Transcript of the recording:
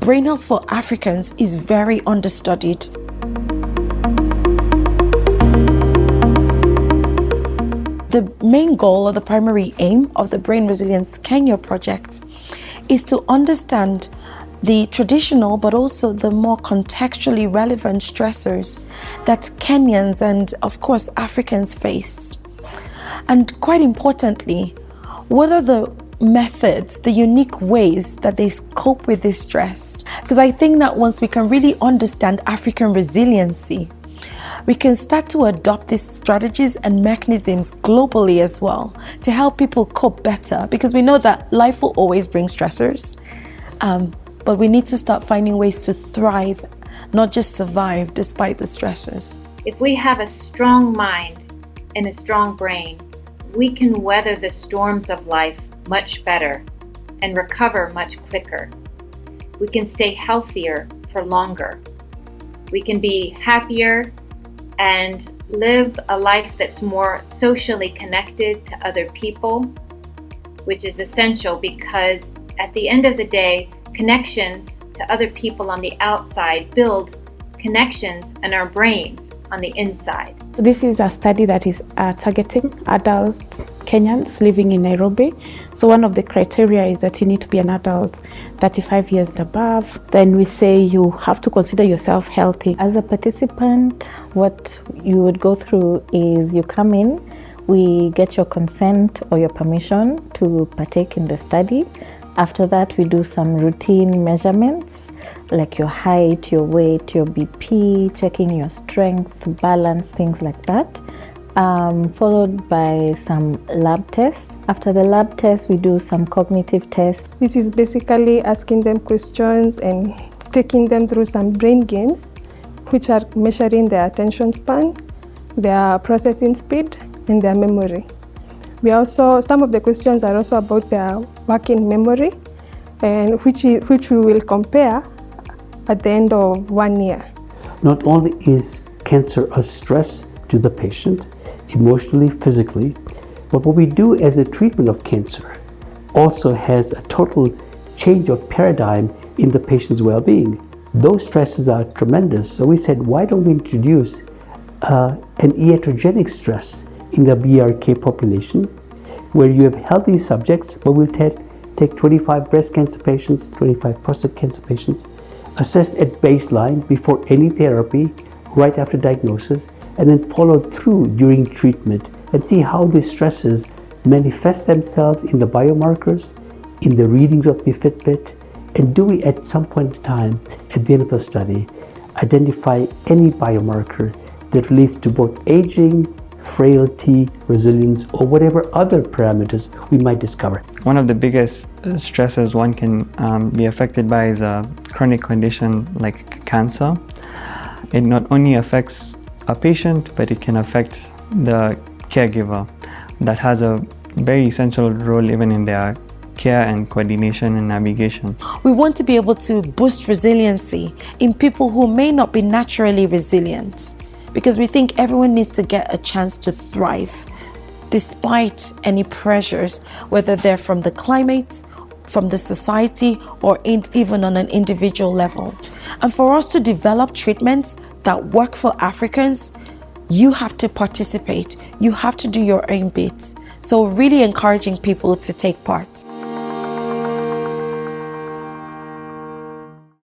brain health for Africans is very understudied. The main goal or the primary aim of the Brain Resilience Kenya project is to understand the traditional but also the more contextually relevant stressors that Kenyans and of course Africans face. And quite importantly, what are the methods, the unique ways that they cope with this stress? Because I think that once we can really understand African resiliency, we can start to adopt these strategies and mechanisms globally as well to help people cope better, because we know that life will always bring stressors, but we need to start finding ways to thrive, not just survive despite the stressors. If we have a strong mind and a strong brain, we can weather the storms of life much better and recover much quicker. We can stay healthier for longer. We can be happier and live a life that's more socially connected to other people, which is essential because at the end of the day, connections to other people on the outside build connections in our brains on the inside. This is a study that is targeting adult Kenyans living in Nairobi. So one of the criteria is that you need to be an adult 35 years and above. Then we say you have to consider yourself healthy. As a participant, what you would go through is you come in, we get your consent or your permission to partake in the study. After that, we do some routine measurements like your height, your weight, your BP, checking your strength, balance, things like that. Followed by some lab tests. After the lab tests, we do some cognitive tests. This is basically asking them questions and taking them through some brain games, which are measuring their attention span, their processing speed, and their memory. Some of the questions are also about their working memory, and which we will compare at the end of 1 year. Not only is cancer a stress to the patient, emotionally, physically, but what we do as a treatment of cancer also has a total change of paradigm in the patient's well-being. Those stresses are tremendous, so we said, why don't we introduce an iatrogenic stress in the BRK population, where you have healthy subjects, but we'll take 25 breast cancer patients, 25 prostate cancer patients, assessed at baseline before any therapy, right after diagnosis, and then followed through during treatment and see how these stresses manifest themselves in the biomarkers, in the readings of the Fitbit, and do we at some point in time, at the end of the study, identify any biomarker that leads to both aging, frailty, resilience, or whatever other parameters we might discover. One of the biggest stresses one can be affected by is a chronic condition like cancer. It not only affects a patient, but it can affect the caregiver that has a very essential role even in their care and coordination and navigation. We want to be able to boost resiliency in people who may not be naturally resilient, because we think everyone needs to get a chance to thrive despite any pressures, whether they're from the climate, from the society, or even on an individual level. And for us to develop treatments that work for Africans, you have to participate. You have to do your own bit. So really encouraging people to take part.